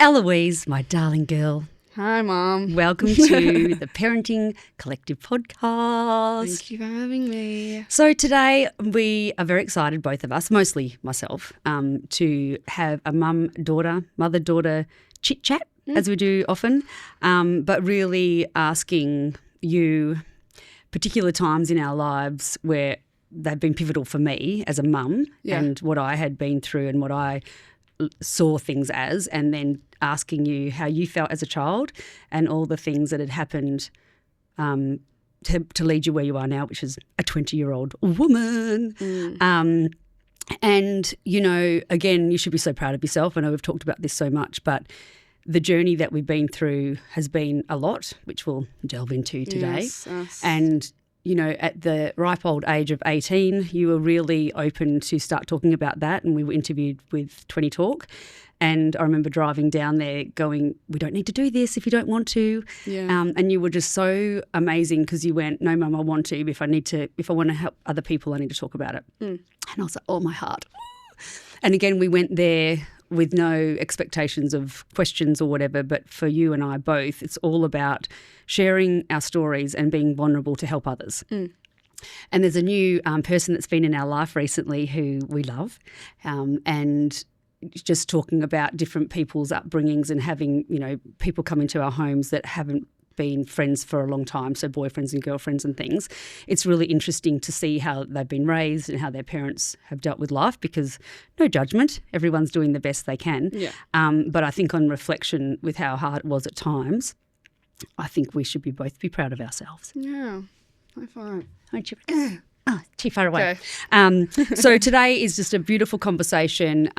Eloise, my darling girl. Hi, Mom. Welcome to the Parenting Collective podcast. Thank you for having me. So today we are very excited, both of us, mostly myself, to have a mother-daughter chit-chat, as we do often, but really asking you particular times in our lives where they've been pivotal for me as a mum and what I had been through and what I saw things as, and then asking you how you felt as a child and all the things that had happened to lead you where you are now, which is a 20-year-old woman. And, you know, again, you should be so proud of yourself. I know we've talked about this so much, but the journey that we've been through has been a lot, which we'll delve into today. Yes. And, you know, at the ripe old age of 18, you were really open to start talking about that, and we were interviewed with 20 Talk. And I remember driving down there going, we don't need to do this if you don't want to. Yeah. And you were just so amazing because you went, no, Mum, I want to. If I want to help other people, I need to talk about it. And I was like, oh, my heart. And again, we went there with no expectations of questions or whatever, but for you and I both, it's all about sharing our stories and being vulnerable to help others. And there's a new person that's been in our life recently who we love, and just talking about different people's upbringings and having, you know, people come into our homes that haven't been friends for a long time, so boyfriends and girlfriends and things. It's really interesting to see how they've been raised and how their parents have dealt with life, because no judgment, everyone's doing the best they can. But I think on reflection with how hard it was at times, I think we should both be proud of ourselves. Yeah. High five. Aren't you? Oh, too far away. Okay. So today is just a beautiful conversation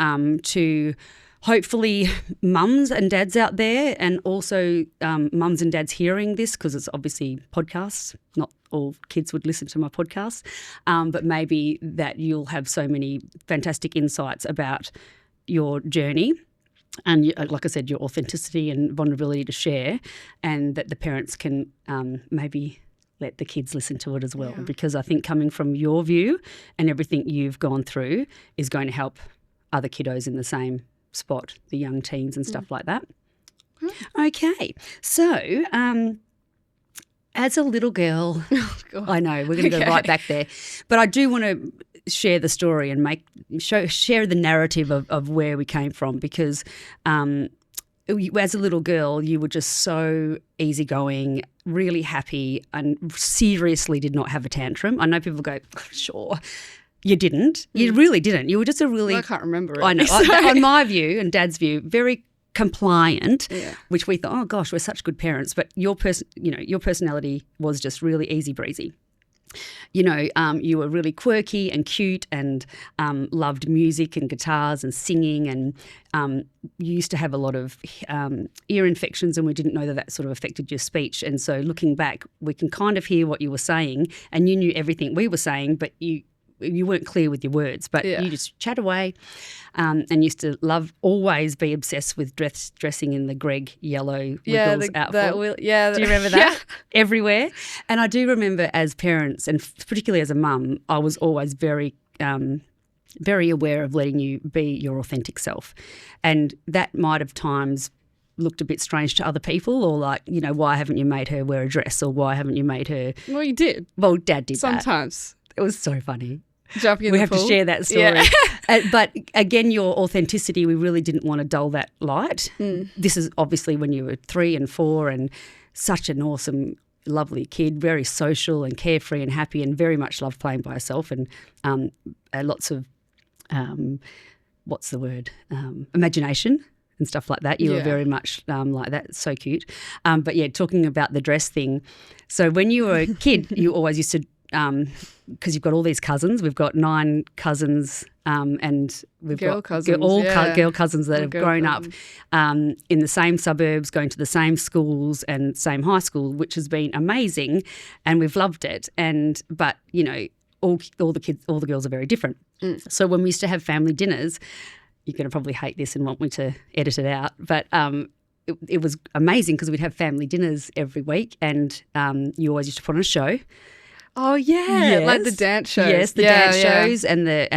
to hopefully mums and dads out there, and also mums and dads hearing this, because it's obviously podcasts. Not all kids would listen to my podcasts, but maybe that you'll have so many fantastic insights about your journey and, like I said, your authenticity and vulnerability to share, and that the parents can maybe let the kids listen to it as well, because I think coming from your view and everything you've gone through is going to help other kiddos in the same spot, the young teens and stuff like that. Okay, so as a little girl, I know we're going to go right back there, but I do want to share the story and share the narrative of where we came from, because as a little girl, you were just so easygoing, really happy, and seriously did not have a tantrum. I know people go, sure. You didn't. You really didn't. You were just a really... Well, I can't remember it. I know. On my view and Dad's view, very compliant, which we thought, oh, gosh, we're such good parents. But your personality was just really easy breezy. You know, you were really quirky and cute and loved music and guitars and singing, and you used to have a lot of ear infections, and we didn't know that sort of affected your speech. And so looking back, we can kind of hear what you were saying, and you knew everything we were saying, but you weren't clear with your words, but you just chat away, and used to always be obsessed with dressing in the Greg yellow Wiggles outfit. Do you remember that? Everywhere. And I do remember as parents, and particularly as a mum, I was always very very aware of letting you be your authentic self. And that might have times looked a bit strange to other people, or like, you know, why haven't you made her wear a dress, or why haven't you made her... Well, you did. Well, Dad did sometimes. It was so funny. Jumping in we the have pool. To share that story. But again, your authenticity, we really didn't want to dull that light. This is obviously when you were 3 and 4, and such an awesome, lovely kid, very social and carefree and happy, and very much loved playing by herself, and lots of, what's the word, imagination and stuff like that. You were very much like that. It's so cute. But yeah, talking about the dress thing. So when you were a kid, you always used to, because you've got all these cousins. We've got 9 cousins, and we've girl got cousins, girl cousins that have grown up in the same suburbs, going to the same schools and same high school, which has been amazing, and we've loved it. But you know, all the girls are very different. So when we used to have family dinners, you're going to probably hate this and want me to edit it out, but it was amazing because we'd have family dinners every week, and you always used to put on a show. Oh yeah, yes. Like the dance shows. Yes, the dance shows and the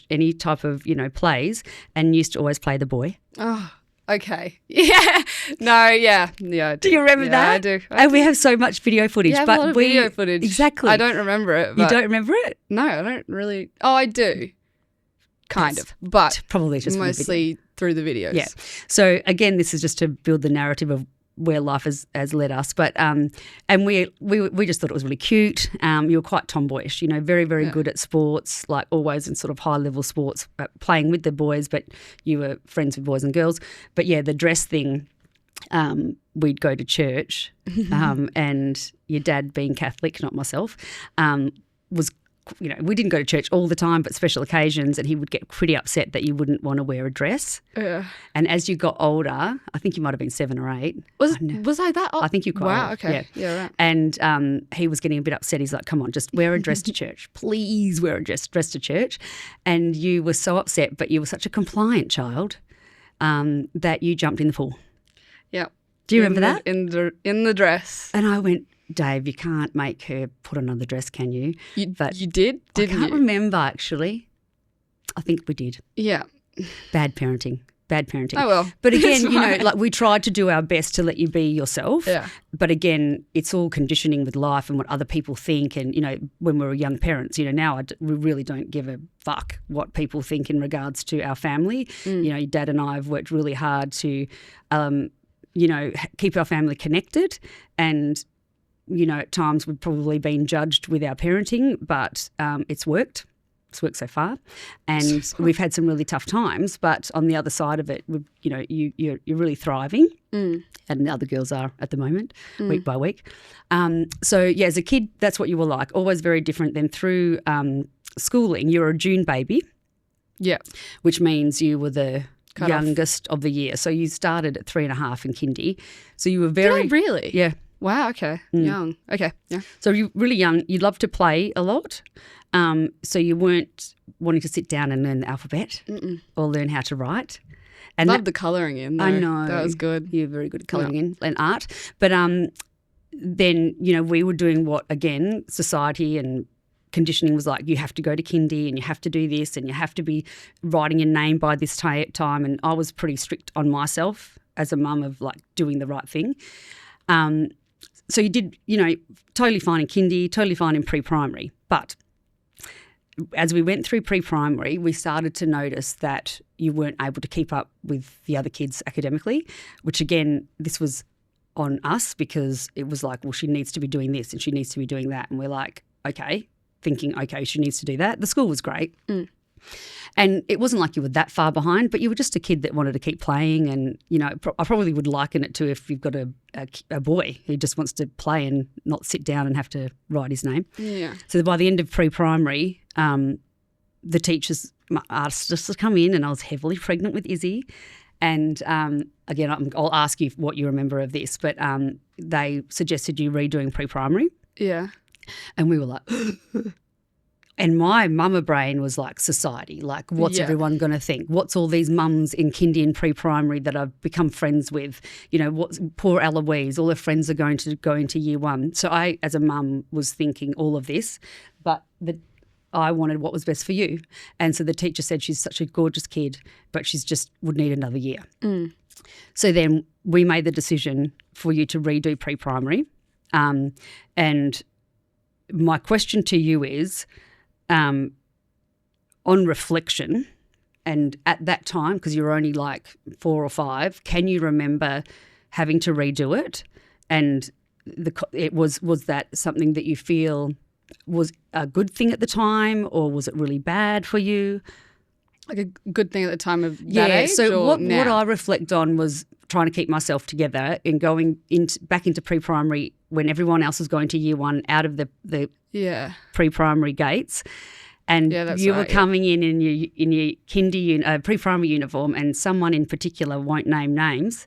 any type of plays, and used to always play the boy. Oh, Okay. Yeah. No, yeah. Yeah, I do. Do you remember Yeah, that? I do. And we have so much video footage. You have but a lot of we, video footage. Exactly. I don't remember it. You But don't remember it? No, I don't really. Oh, I do. Kind That's of. But probably just from the video. mostly through the videos. Yeah. So again, this is just to build the narrative of where life has led us. But and we just thought it was really cute. You were quite tomboyish, you know, very, very good at sports, like always in sort of high level sports, playing with the boys, but you were friends with boys and girls. But yeah, the dress thing, we'd go to church and your dad being Catholic, not myself, was, you know, we didn't go to church all the time, but special occasions, and he would get pretty upset that you wouldn't want to wear a dress. And as you got older, I think you might have been 7 or 8. Was I that old? I think you quite Wow, old. okay. Yeah, right. And he was getting a bit upset. He's like, come on, just wear a dress to church. Please wear a dress to church. And you were so upset, but you were such a compliant child that you jumped in the pool. Yeah. Do you remember that? In the dress. And I went, Dave, you can't make her put on another dress, can you? You did, didn't you? I can't remember, actually. I think we did. Yeah. Bad parenting. Oh, well. But again, It's you know, fine. like we tried to do our best to let you be yourself. Yeah. But again, it's all conditioning with life and what other people think. And, you know, when we were young parents, you know, now we really don't give a fuck what people think in regards to our family. You know, your dad and I have worked really hard to, you know, keep our family connected. And, you know, at times we've probably been judged with our parenting, but it's worked. It's worked so far, and we've had some really tough times. But on the other side of it, you know, you're really thriving, and the other girls are at the moment, week by week. So yeah, as a kid, that's what you were like. Always very different. Then through schooling, you were a June baby. Yeah. Which means you were the Cut off. youngest of the year. So you started at 3.5 in kindy. So you were very Did I really? yeah. Wow, okay. Young. Okay, yeah. So you're really young. You loved to play a lot. So you weren't wanting to sit down and learn the alphabet or learn how to write. And Love the colouring in, though. I know. That was good. You're very good at colouring in and art. But then, you know, we were doing what, again, society and conditioning was like, you have to go to kindy and you have to do this and you have to be writing your name by this time. And I was pretty strict on myself as a mum of like doing the right thing. So you did, you know, totally fine in kindy, totally fine in pre-primary. But as we went through pre-primary, we started to notice that you weren't able to keep up with the other kids academically, which again, this was on us because it was like, well, she needs to be doing this and she needs to be doing that. And we're like, okay, thinking, okay, she needs to do that. The school was great. And it wasn't like you were that far behind, but you were just a kid that wanted to keep playing. And, you know, I probably would liken it to if you've got a boy who just wants to play and not sit down and have to write his name. Yeah. So by the end of pre-primary, the teachers asked us to come in, and I was heavily pregnant with Izzy. And again, I'll ask you what you remember of this, but they suggested you redoing pre-primary. Yeah. And we were like, and my mama brain was like society, like what's everyone going to think? What's all these mums in kindy and pre-primary that I've become friends with? You know, what's poor Eloise, all her friends are going to go into year 1. So I, as a mum, was thinking all of this, but I wanted what was best for you. And so the teacher said she's such a gorgeous kid, but she's just would need another year. So then we made the decision for you to redo pre-primary. And my question to you is, on reflection, and at that time, because you were only like 4 or 5, can you remember having to redo it? And was that something that you feel was a good thing at the time, or was it really bad for you? Like a good thing at the time of that age? So or what now? I reflect on was trying to keep myself together and going back into pre-primary when everyone else was going to year 1 out of the pre-primary gates. And you were coming in your kindy pre-primary uniform, and someone in particular, won't name names,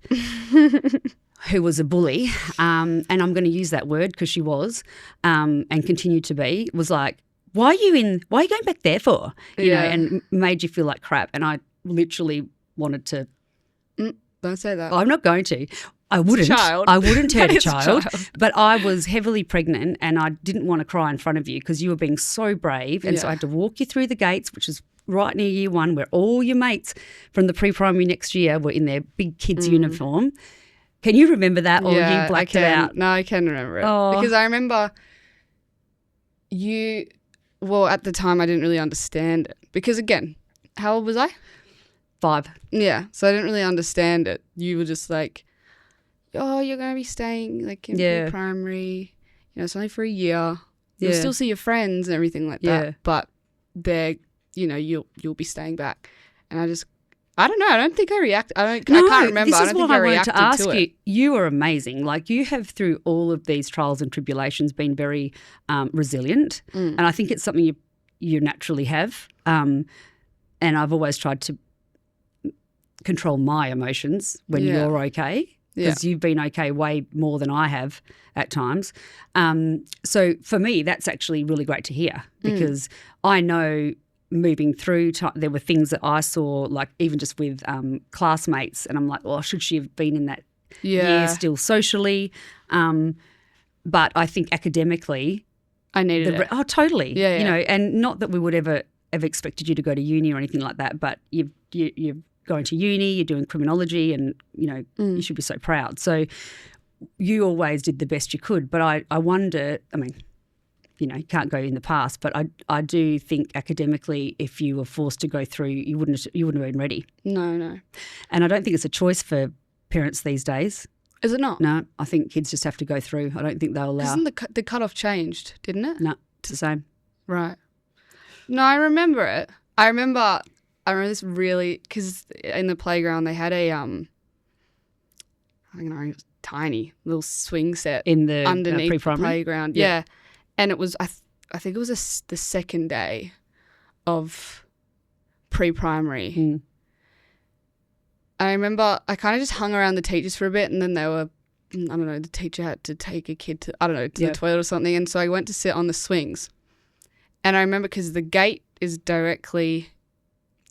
who was a bully, and I'm going to use that word because she was, and continued to be, was like, why are you going back there for? You know, and made you feel like crap. And I literally wanted to. Don't say that. I'm not going to. I wouldn't. Child. I wouldn't hurt a That is child. But I was heavily pregnant and I didn't want to cry in front of you because you were being so brave. And so I had to walk you through the gates, which is right near year one where all your mates from the pre-primary next year were in their big kids' uniform. Can you remember that, or you blacked it out? No, I can remember it. Oh. Because I remember at the time I didn't really understand it. Because again, how old was I? 5. Yeah, so I didn't really understand it. You were just like, oh, you're going to be staying like in pre-primary, it's only for a year. You'll still see your friends and everything like that, but they're, you'll be staying back. And I don't know. I don't think I reacted. I can't remember. This is what I wanted to ask to you. it. You are amazing. Like, you have, through all of these trials and tribulations, been very resilient. And I think it's something you naturally have. And I've always tried to control my emotions when you're okay, because you've been okay way more than I have at times. So for me, that's actually really great to hear, because I know moving through there were things that I saw, like even just with classmates, and I'm like, well, should she have been in that year still socially? But I think academically, I needed it. Oh, totally. Yeah. And not that we would ever expected you to go to uni or anything like that, but you're going to uni, you're doing criminology, and you should be so proud. So you always did the best you could. But I wonder, I mean, you can't go in the past, but I do think academically, if you were forced to go through, you wouldn't have been ready. No. And I don't think it's a choice for parents these days. Is it not? No, I think kids just have to go through. I don't think they'll allow. Isn't the cutoff changed, didn't it? No, it's the same. Right. No, I remember it. I remember this really, because in the playground they had a, I don't know, it was tiny little swing set in the underneath the pre-primary playground. Yeah. And it was, I think it was the second day of pre-primary. I remember I kind of just hung around the teachers for a bit, and then the teacher had to take a kid to the toilet or something. And so I went to sit on the swings. And I remember, because the gate is directly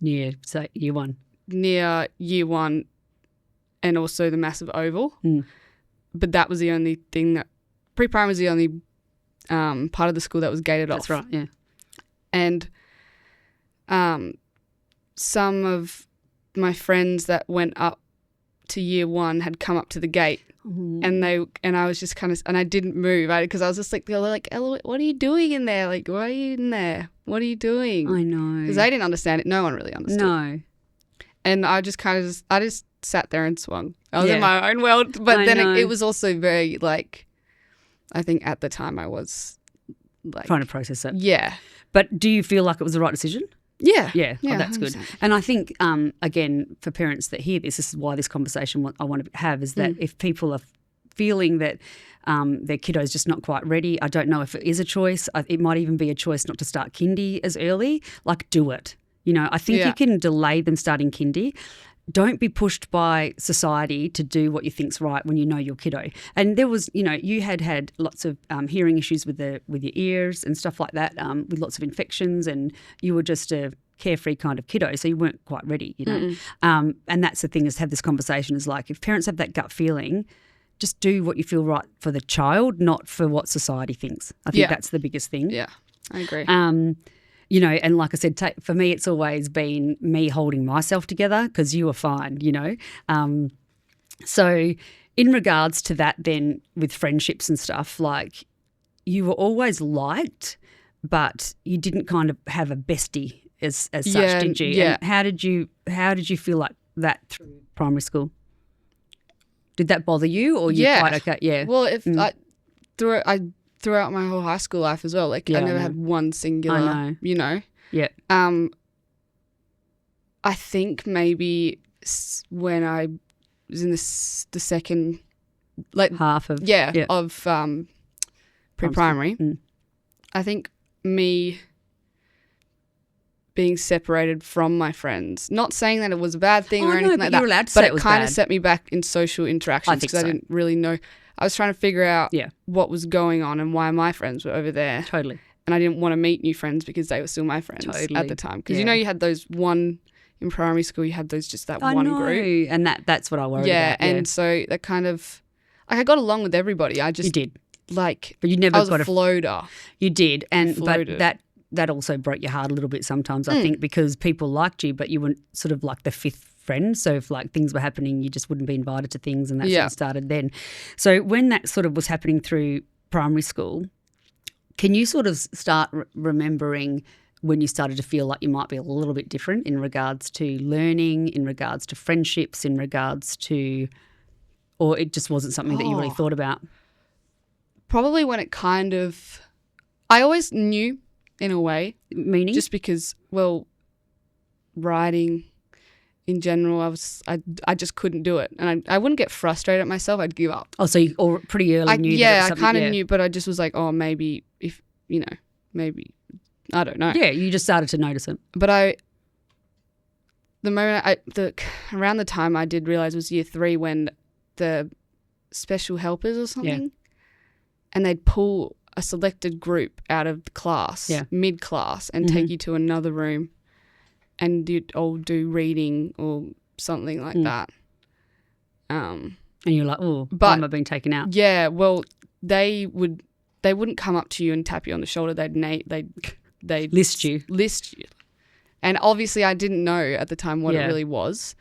near year one. Near year one, and also the massive oval. But that was the only thing that, pre-primary was the only part of the school that was gated off. That's right, yeah. And some of my friends that went up to year one had come up to the gate, and I was just kind of, and I didn't move because I was just like, they were like, Ella, what are you doing in there? Like, why are you in there? What are you doing? I know. Because they didn't understand it. No one really understood. No. And I just I just sat there and swung. I was in my own world. But then it was also very, like, I think at the time I was like, trying to process it. Yeah. But do you feel like it was the right decision? Yeah. Yeah. Oh, that's 100%. Good. And I think, again, for parents that hear this is why this conversation I want to have, is that if people are feeling that their kiddo's just not quite ready, I don't know if it is a choice. It might even be a choice not to start kindy as early. Like, do it. I think you can delay them starting kindy. Don't be pushed by society to do what you think's right when you know your kiddo. And there was, you had lots of hearing issues with your ears and stuff like that, with lots of infections, and you were just a carefree kind of kiddo, so you weren't quite ready, And that's the thing, is have this conversation, is like, if parents have that gut feeling, just do what you feel right for the child, not for what society thinks. I think that's the biggest thing. Yeah, I agree. And like I said, for me, it's always been me holding myself together, because you were fine, So in regards to that, then with friendships and stuff, like, you were always liked, but you didn't kind of have a bestie as such, did you? Yeah. And how did you feel like that through primary school? Did that bother you, or you quite okay? Yeah. Well, throughout my whole high school life as well. Like, I never had one singular, Yeah. I think maybe when I was in the second, like, half of of pre-primary, I think me being separated from my friends, not saying that it was a bad thing or anything like that, you're allowed to say but it was kind of bad. set me back in social interactions, because I didn't really know. I was trying to figure out what was going on and why my friends were over there. Totally. And I didn't want to meet new friends because they were still my friends at the time. Because you had those in primary school, you had those just that one group. And that's what I worried about. Yeah, and so that kind of, like, I got along with everybody. I just, you did, like, but you never I was got a floater. You did, but that also broke your heart a little bit sometimes, I think, because people liked you, but you weren't sort of like the fifth friend. So if like things were happening, you just wouldn't be invited to things, and that sort of started then. So when that sort of was happening through primary school, can you sort of start remembering when you started to feel like you might be a little bit different in regards to learning, in regards to friendships, in regards to, or it just wasn't something that you really thought about? Probably when it kind of, I always knew in a way. Meaning? Just because, well, writing in general, I just couldn't do it. And I wouldn't get frustrated at myself, I'd give up. Oh, so you pretty early knew that it was something? I kind of knew, but I just was like, oh, maybe if, maybe, I don't know. Yeah, you just started to notice it. But around the time I did realise was year 3 when the special helpers or something, and they'd pull a selected group out of the class, mid-class, and take you to another room, and you'd all do reading or something like that. And you're like, oh, why am I being taken out? Yeah, well, they wouldn't come up to you and tap you on the shoulder. They'd list you. And obviously I didn't know at the time what it really was.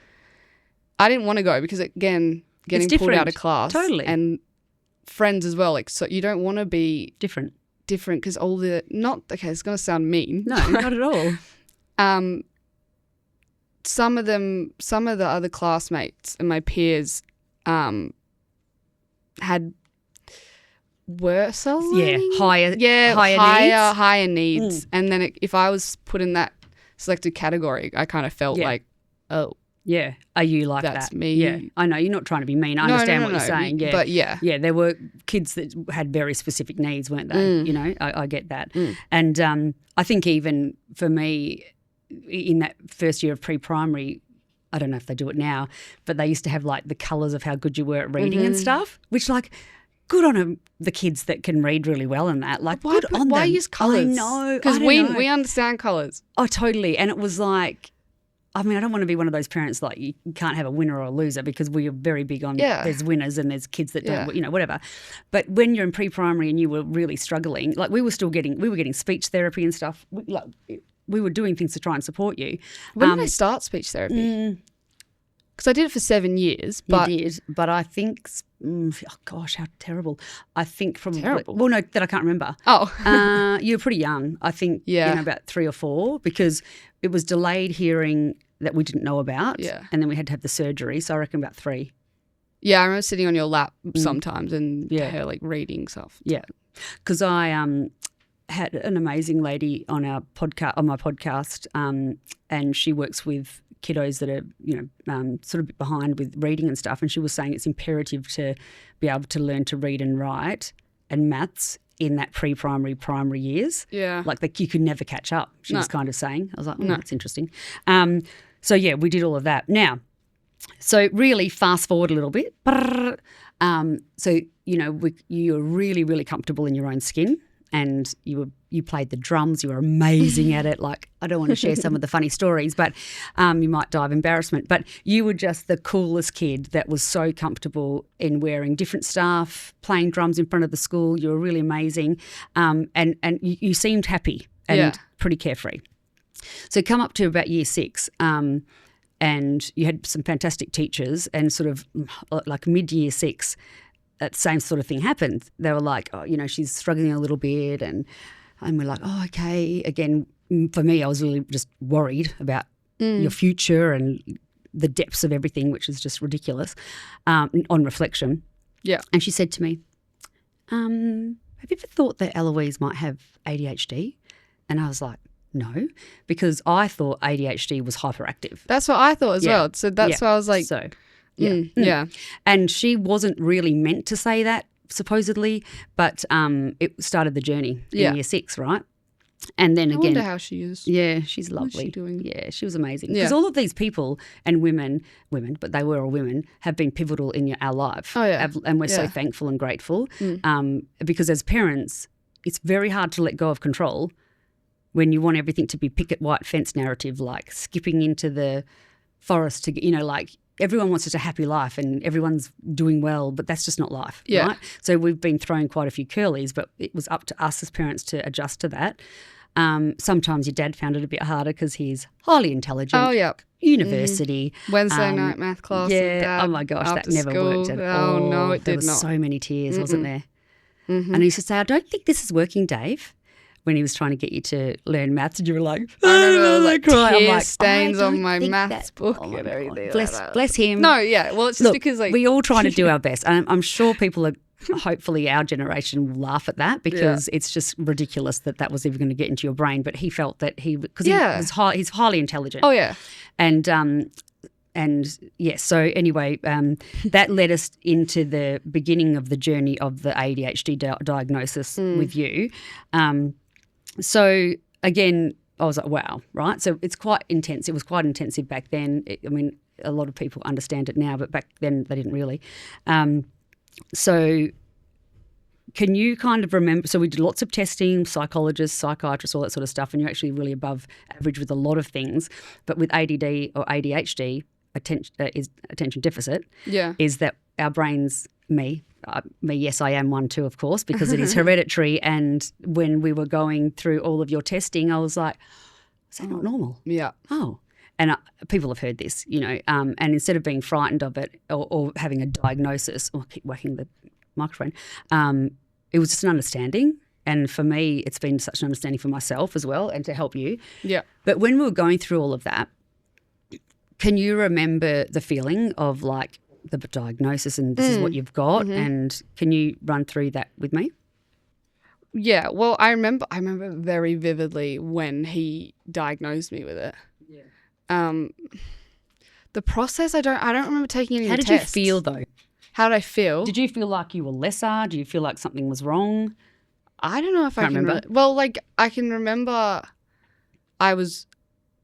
I didn't want to go because, again, getting pulled out of class. Totally. And friends as well. Like, so you don't want to be different because it's going to sound mean. No, not at all. Some of the other classmates and my peers had worse learning. higher needs. And then if I was put in that selected category, I kind of felt like, oh, yeah, are you like that's that? Me. Yeah, I know you're not trying to be mean. I understand what you're saying. Yeah, but yeah, there were kids that had very specific needs, weren't they? You know, I get that. And I think even for me, in that first year of pre-primary, I don't know if they do it now, but they used to have like the colours of how good you were at reading and stuff, which like, good on them, the kids that can read really well and that. Like, good on them. Why use colours? I know. Because we understand colours. Oh, totally. And it was like, I mean, I don't want to be one of those parents like you can't have a winner or a loser, because we are very big on there's winners and there's kids that don't, whatever. But when you're in pre-primary and you were really struggling, like we were getting speech therapy and stuff. We were doing things to try and support you. When did I start speech therapy? Because I did it for 7 years. But you did, but I think, oh gosh, how terrible. I think from terrible. Well, no, that I can't remember. Oh, you were pretty young. I think about 3 or 4, because it was delayed hearing that we didn't know about. Yeah, and then we had to have the surgery. So I reckon about 3. Yeah, I remember sitting on your lap sometimes and her like reading stuff. Yeah, because I had an amazing lady on my podcast, and she works with kiddos that are, sort of a bit behind with reading and stuff. And she was saying it's imperative to be able to learn to read and write and maths in that primary years. Yeah. Like you could never catch up, she was kind of saying. I was like, no. That's interesting. So, yeah, we did all of that. Now, so really fast forward a little bit. So, you were really, really comfortable in your own skin. And you played the drums. You were amazing at it. Like, I don't want to share some of the funny stories, but you might die of embarrassment. But you were just the coolest kid that was so comfortable in wearing different stuff, playing drums in front of the school. You were really amazing, and you seemed happy and pretty carefree. So come up to about year 6, and you had some fantastic teachers, and sort of like mid-year 6. That same sort of thing happened. They were like, oh, she's struggling a little bit, and we're like, oh, okay. Again, for me, I was really just worried about your future and the depths of everything, which is just ridiculous, on reflection. Yeah. And she said to me, have you ever thought that Eloise might have ADHD? And I was like, no, because I thought ADHD was hyperactive. That's what I thought as well. So that's why I was like, so. Yeah. And she wasn't really meant to say that, supposedly, but it started the journey in year 6, right? And then I wonder how she is. Yeah, she's lovely. What's she doing? Yeah, she was amazing. Because all of these people and women, but they were all women, have been pivotal in our life. Oh, yeah. And we're so thankful and grateful, because as parents, it's very hard to let go of control when you want everything to be picket white fence narrative, like skipping into the forest to, like, everyone wants such a happy life and everyone's doing well, but that's just not life, right? So we've been thrown quite a few curlies, but it was up to us as parents to adjust to that. Sometimes your dad found it a bit harder because he's highly intelligent. Oh, yeah. University. Wednesday night math class. Yeah. With Dad Oh, my gosh, that after never school. worked at all. Oh, no, it there did was not. so many tears, wasn't there? And he used to say, I don't think this is working, Dave, when he was trying to get you to learn maths. And you were like, I remember there was like tear I'm stains I on don't my think maths book Oh my and God. everything. Bless him. No, yeah. Well, it's just Look, because like we all trying to do our best. And I'm sure people are, hopefully our generation will laugh at that because it's just ridiculous that was even going to get into your brain. But he felt that because he's highly intelligent. Oh, yeah. And yes, so anyway, that led us into the beginning of the journey of the ADHD diagnosis with you. So again, I was like, wow, right? So it's quite intense. It was quite intensive back then. A lot of people understand it now, but back then they didn't really. So can you kind of remember, so we did lots of testing, psychologists, psychiatrists, all that sort of stuff, and you're actually really above average with a lot of things. But with ADD or ADHD, attention deficit, is that our brains, yes, I am one too, of course, because it is hereditary. And when we were going through all of your testing, I was like, is that not normal? Yeah. Oh. And people have heard this, and instead of being frightened of it or having a diagnosis, or keep whacking the microphone, it was just an understanding. And for me, it's been such an understanding for myself as well and to help you. Yeah. But when we were going through all of that, can you remember the feeling of like the diagnosis and this is what you've got? And can you run through that with me? Yeah. Well, I remember very vividly when he diagnosed me with it. Yeah. The process, I don't remember taking any tests. How did you feel though? How did I feel? Did you feel like you were lesser? Did you feel like something was wrong? I don't know if I can remember. Well, like I can remember I was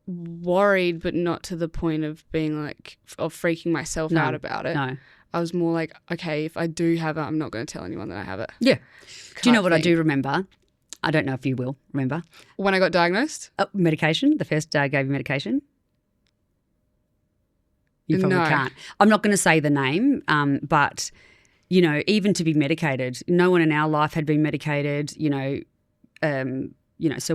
worried, but not to the point of being like, of freaking myself out about it. No. I was more like, okay, if I do have it, I'm not going to tell anyone that I have it. Yeah. Do you know what I do remember? I don't know if you will remember. When I got diagnosed? Medication, the first day I gave you medication. You probably can't. I'm not going to say the name, but, even to be medicated, no one in our life had been medicated, so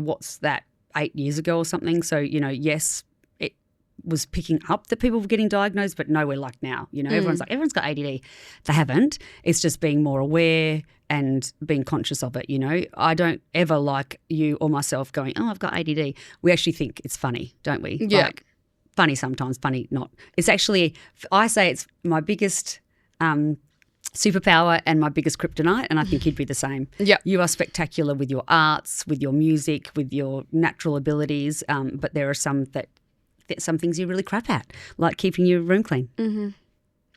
what's that, 8 years ago or something? So, yes, it was picking up that people were getting diagnosed, but nowhere like now. Everyone's got ADD. They haven't. It's just being more aware and being conscious of it, I don't ever like you or myself going, oh, I've got ADD. We actually think it's funny, don't we? Yeah. Like, funny sometimes, funny not. It's actually, I say it's my biggest superpower and my biggest kryptonite, and I think you'd be the same. Yeah. You are spectacular with your arts, with your music, with your natural abilities, but there are some things you're really crap at, like keeping your room clean. Mm-hmm.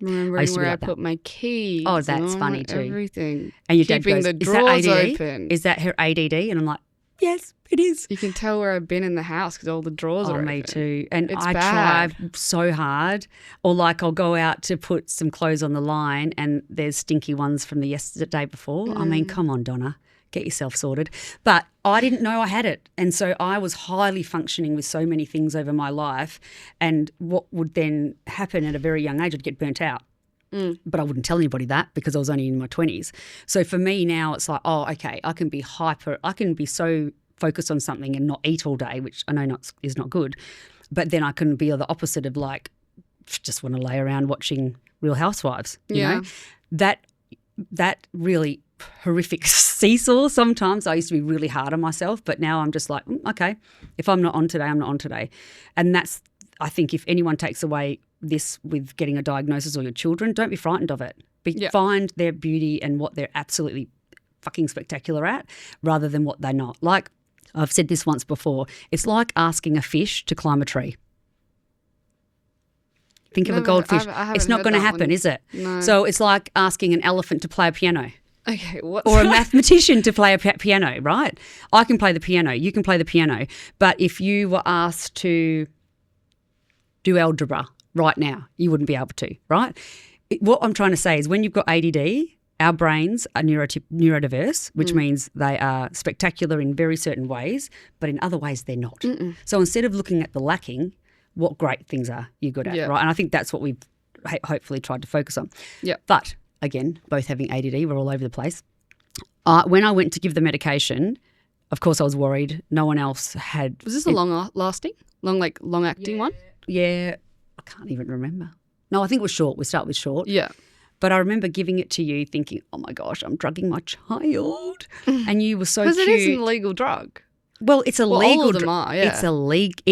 Remembering where I put my keys. Oh, that's funny too. Everything. And your keeping dad goes, the drawers open. Is that her ADD? And I'm like, yes, it is. You can tell where I've been in the house because all the drawers are open. Me too. And it's I bad. try so hard. Or like I'll go out to put some clothes on the line and there's stinky ones from the yesterday before. I mean, come on, Donna, get yourself sorted. But I didn't know I had it. And so I was highly functioning with so many things over my life. And what would then happen at a very young age, I'd get burnt out. But I wouldn't tell anybody that because I was only in my 20s. So for me now it's like, oh, okay, I can be so focused on something and not eat all day, which I know is not good. But then I can be the opposite of like, just want to lay around watching Real Housewives, you know? That really horrific seesaw sometimes. I used to be really hard on myself, but now I'm just like, okay, if I'm not on today, I'm not on today. And that's, I think if anyone takes away this with getting a diagnosis or your children, don't be frightened of it. Find their beauty and what they're absolutely fucking spectacular at rather than what they're not. Like I've said this once before, it's like asking a fish to climb a tree. Think of a goldfish. It's not going to happen, is it? No. So it's like asking an elephant to play a piano. Okay, what? Or a mathematician to play a piano, right? I can play the piano, you can play the piano. But if you were asked to do algebra right now, you wouldn't be able to, right? What I'm trying to say is when you've got ADD, our brains are neurodiverse, which means they are spectacular in very certain ways, but in other ways they're not. So instead of looking at the lacking, what great things are you good at, right? And I think that's what we've hopefully tried to focus on. Yeah. But again, both having ADD, we're all over the place. When I went to give the medication, of course, I was worried. No one else had. Was this a long acting one? Yeah, I can't even remember. No, I think it was short. We start with short. Yeah. But I remember giving it to you thinking, oh, my gosh, I'm drugging my child. And you were so cute. Because it is an illegal drug. Well, it's a Well, legal all of them drug. are, yeah. It's a legal.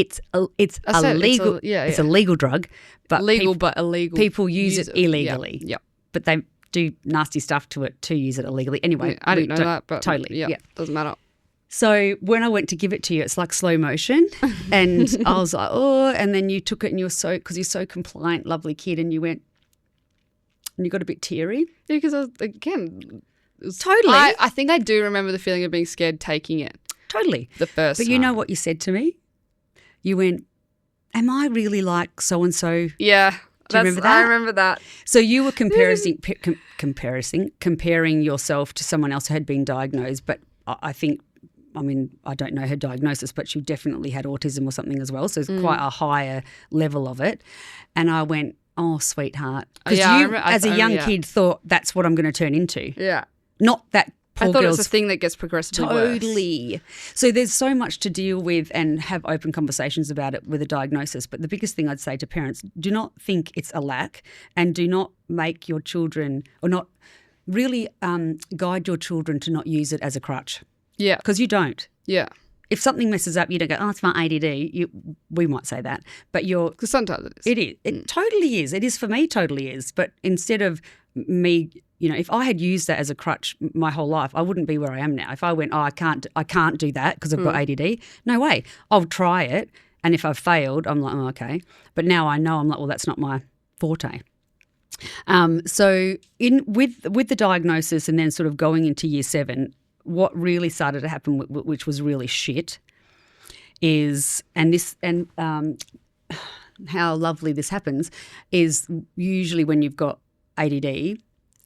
Yeah, It's a legal drug, but legal but illegal. people use it illegally. Yeah. But they do nasty stuff to it to use it illegally. Anyway, I didn't know that, but totally. Yeah, doesn't matter. So when I went to give it to you, it's like slow motion, and I was like, oh, and then you took it, and you were so, because you're so compliant, lovely kid, and you went, and you got a bit teary. Yeah, because I was, again, it was, Totally. I think I do remember the feeling of being scared taking it. Totally. The first But you know what you said to me? You went, am I really like so-and-so? Yeah. Do you remember that? I remember that. So you were comparing yourself to someone else who had been diagnosed, but I think, I mean, I don't know her diagnosis, but she definitely had autism or something as well. So it's quite a higher level of it. And I went, oh, sweetheart. Because you, as a young kid, thought that's what I'm going to turn into. Yeah. Not that poor I thought girl's it's a thing that gets progressively worse. Totally. So there's so much to deal with and have open conversations about it with a diagnosis. But the biggest thing I'd say to parents, do not think it's a lack, and do not make your children, or not really guide your children to not use it as a crutch. Yeah. Because you don't. Yeah. If something messes up, you don't go, oh, it's my ADD. We might say that. But you're... Because sometimes it is. It is. It totally is. It is for me, totally is. But instead of me, if I had used that as a crutch my whole life, I wouldn't be where I am now. If I went, oh, I can't do that because I've got ADD, no way. I'll try it. And if I've failed, I'm like, oh, okay. But now I know, I'm like, well, that's not my forte. So with the diagnosis and then sort of going into year 7, what really started to happen, which was really shit, is, and how lovely this happens, is usually when you've got ADD,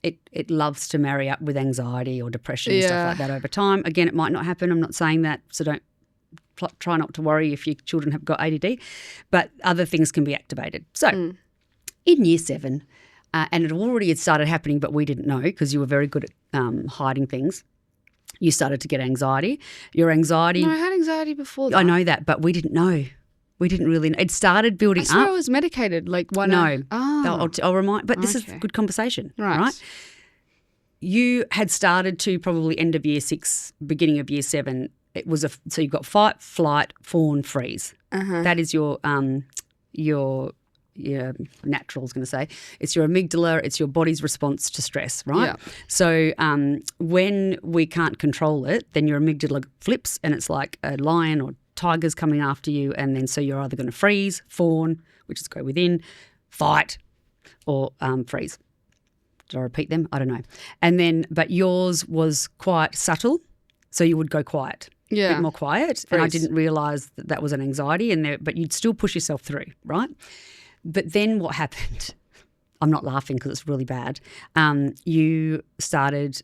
it loves to marry up with anxiety or depression and stuff like that over time. Again, it might not happen. I'm not saying that, so don't try not to worry if your children have got ADD, but other things can be activated. So in year 7, and it already had started happening, but we didn't know because you were very good at hiding things. You started to get anxiety. Your anxiety... No, I had anxiety before that. I know that, but we didn't know. We didn't really know. It started building I swear up. I was medicated. Like, why No. not? Oh. I'll remind... But this is good conversation, right? You had started to probably end of year 6, beginning of year 7. It was so you've got fight, flight, fawn, freeze. That is your natural, I was going to say. It's your amygdala, it's your body's response to stress, right? Yeah. So when we can't control it, then your amygdala flips and it's like a lion or tiger's coming after you, and then so you're either going to freeze, fawn, which is go within, fight, or freeze. Did I repeat them? I don't know. And then, but yours was quite subtle, so you would go quiet. Yeah. A bit more quiet. And I didn't realise that was an anxiety, but you'd still push yourself through, right? But then what happened, I'm not laughing because it's really bad, we started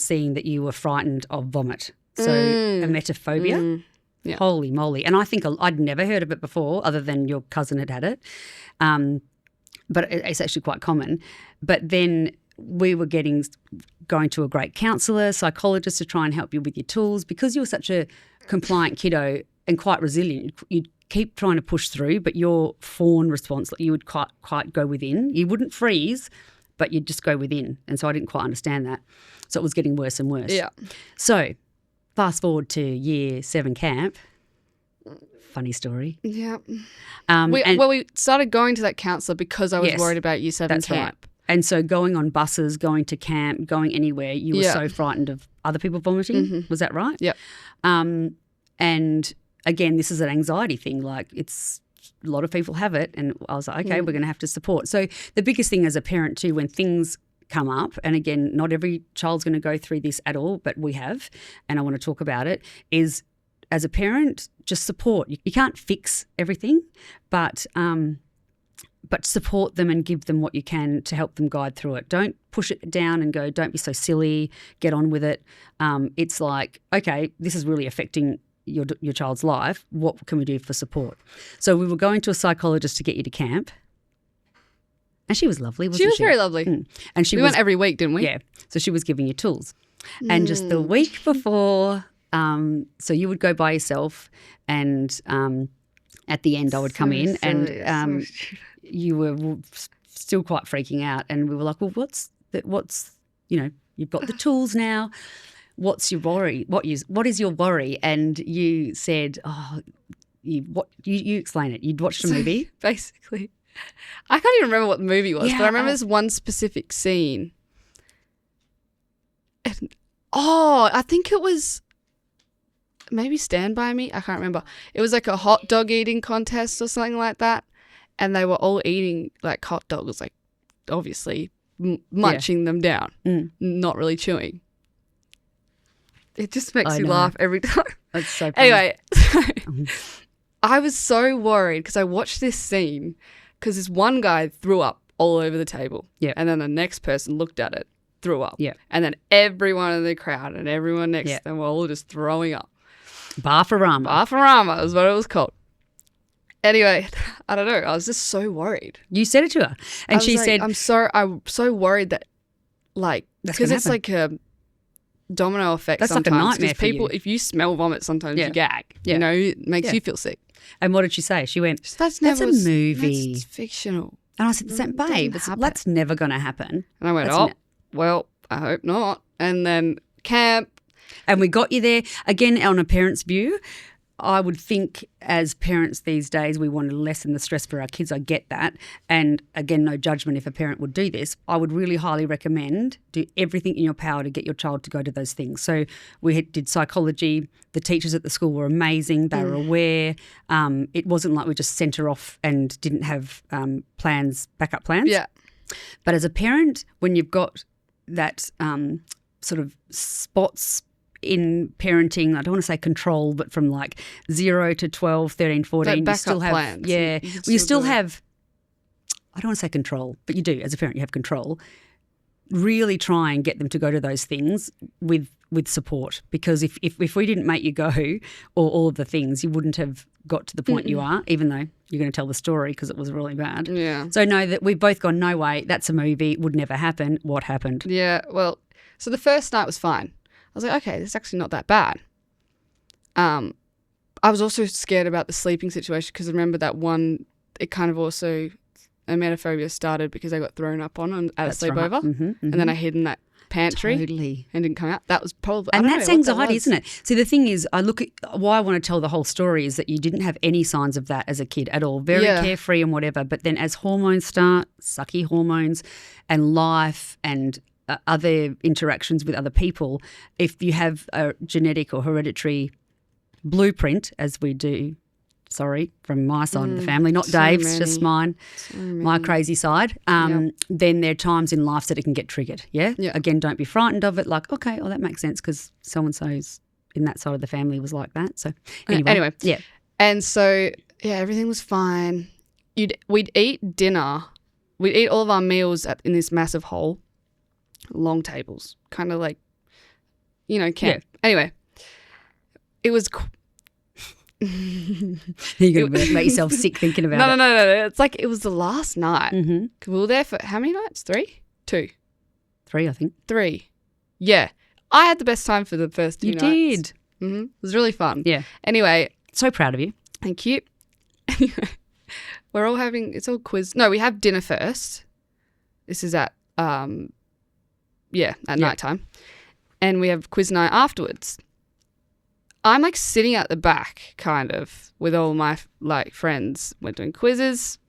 seeing that you were frightened of vomit. So emetophobia, Yeah. Holy moly. And I think I'd never heard of it before other than your cousin had had it, but it's actually quite common. But then we were going to a great counsellor, psychologist to try and help you with your tools because you were such a compliant kiddo and quite resilient. You'd keep trying to push through, but your fawn response, you would quite go within. You wouldn't freeze, but you'd just go within. And so I didn't quite understand that. So it was getting worse and worse. Yeah. So fast forward to year 7 camp. Funny story. Yeah. We started going to that counsellor because I was worried about year 7 that's camp. Right. And so going on buses, going to camp, going anywhere, you were so frightened of other people vomiting. Was that right? Yeah. And again, this is an anxiety thing. Like it's a lot of people have it. And I was like, okay, we're going to have to support. So the biggest thing as a parent too, when things come up, and again, not every child's going to go through this at all, but we have, and I want to talk about it, is as a parent, just support. You can't fix everything, but support them and give them what you can to help them guide through it. Don't push it down and go, don't be so silly, get on with it. It's like, okay, this is really affecting your child's life. What can we do for support? So we were going to a psychologist to get you to camp. And she was lovely, wasn't she? She was very lovely. And we went every week, didn't we? Yeah. So she was giving you tools. And just the week before So you would go by yourself, and at the end I would come in, and you were still quite freaking out, and we were like, well, what's you've got the tools now. What's your worry? What is your worry? And you said, you explain it. You'd watched a movie. Basically, I can't even remember what the movie was, Yeah, but I remember this one specific scene. And, I think it was maybe Stand By Me. I can't remember. It was like a hot dog eating contest or something like that. And they were all eating like hot dogs, like obviously munching them down, not really chewing. It just makes me laugh every time. That's so funny. Anyway, I was so worried because I watched this scene because this one guy threw up all over the table. Yeah. And then the next person looked at it, threw up. Yeah. And then everyone in the crowd and everyone next to them were all just throwing up. Barfarama. Barfarama is what it was called. Anyway, I don't know. I was just so worried. You said it to her, and she said, I'm so worried that, like, because it's like a domino effect. That's sometimes, like a nightmare for people, you. if you smell vomit, sometimes you gag. Yeah. You know, it makes you feel sick. And what did she say? She went, That's a movie. That's fictional. And I said, babe, that's never going to happen. And I went, well, I hope not. And then camp. And we got you there. Again, on a parent's view, I would think as parents these days we want to lessen the stress for our kids. I get that. And again, no judgment if a parent would do this. I would really highly recommend do everything in your power to get your child to go to those things. So we did psychology. The teachers at the school were amazing. They were aware. It wasn't like we just sent her off and didn't have backup plans. Yeah. But as a parent, when you've got that sort of spots in parenting, I don't want to say control, but from like 0 to 12, 13, 14, you still have plans. You still have, I don't want to say control, but you do. As a parent, you have control. Really try and get them to go to those things with support, because if we didn't make you go or all of the things, you wouldn't have got to the point you are, even though you're going to tell the story because it was really bad. Yeah. So know that we've both gone, no way, that's a movie, would never happen. What happened? Yeah, well, so the first night was fine. I was like, okay, this is actually not that bad. I was also scared about the sleeping situation because I remember that one, it kind of also, emetophobia started because I got thrown up on at a sleepover. Right. Mm-hmm. And then I hid in that pantry. Totally. And didn't come out. That was probably, and that's anxiety, isn't it? See, the thing is, I look at why I want to tell the whole story is that you didn't have any signs of that as a kid at all. Very carefree and whatever. But then as hormones start, sucky hormones and life and other interactions with other people, if you have a genetic or hereditary blueprint, as we do, from my side of the family, not Dave's, just mine, my crazy side, then there are times in life that it can get triggered, Again, don't be frightened of it, like, okay, that makes sense because so-and-so's in that side of the family was like that. So anyway. Yeah. And so, everything was fine. We'd eat dinner. We'd eat all of our meals in this massive hall. Long tables, kind of like, camp. Yeah. Anyway, it was. You're going to make yourself sick thinking about it. No. It's like it was the last night. Mm-hmm. We were there for how many nights? 3? 2? 3, I think. 3. Yeah. I had the best time for the first 2 nights. You did. Mm-hmm. It was really fun. Yeah. Anyway. So proud of you. Thank you. Anyway, it's all quiz. No, we have dinner first. This is at nighttime. And we have quiz night afterwards. I'm like sitting at the back kind of with all my like friends. We're doing quizzes.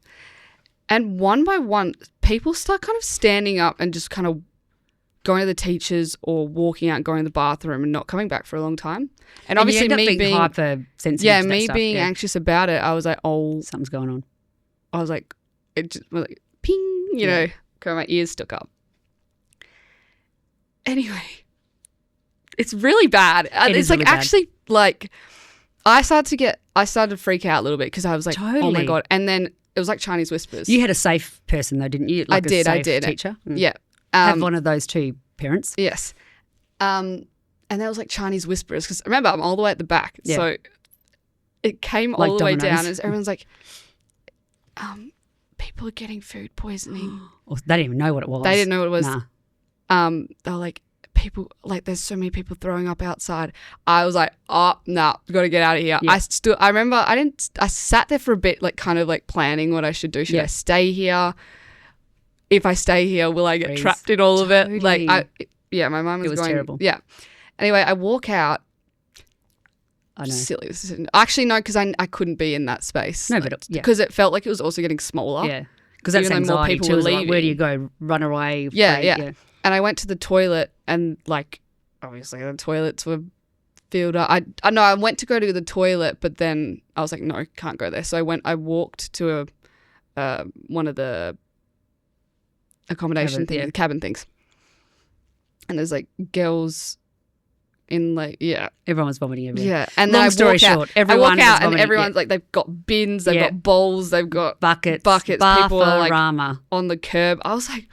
And one by one, people start kind of standing up and just kind of going to the teachers or walking out, going to the bathroom and not coming back for a long time. And obviously me being hypersensitive. Yeah, me being anxious about it, I was like, something's going on. I was like, it just was like ping, you know, kind of my ears stuck up. Anyway, it's really bad. It's like really actually like I started to freak out a little bit because I was like, oh my God. And then it was like Chinese whispers. You had a safe person though, didn't you? Like I did. Teacher? Yeah. Have one of those two parents. Yes. And that was like Chinese whispers because remember, I'm all the way at the back. Yeah. So it came all the way down as everyone's like, people are getting food poisoning. They didn't even know what it was. They didn't know what it was. Nah. They were like, people, like there's so many people throwing up outside. I was like, oh, no, got to get out of here. Yeah. I remember I sat there for a bit, like kind of like planning what I should do. Should I stay here? If I stay here, will I get trapped in all of it? Like, my mum was going. Terrible. Yeah. Anyway, I walk out. I know. Silly decision. Actually, no, because I couldn't be in that space. No, like, but because it felt like it was also getting smaller. Yeah. Because that's even though more anxiety people too. were Like, leaving. where do you go? Run away? Yeah. And I went to the toilet and like, obviously the toilets were filled up. I know I went to go to the toilet, but then I was like, no, can't go there. So I walked to one of the accommodation things, the cabin things. And there's like girls in like, everyone was vomiting everywhere. Yeah. And long then story short, everyone I walk out was and everyone's like, they've got bins, they've got bowls, they've got buckets. People are like on the curb. I was like,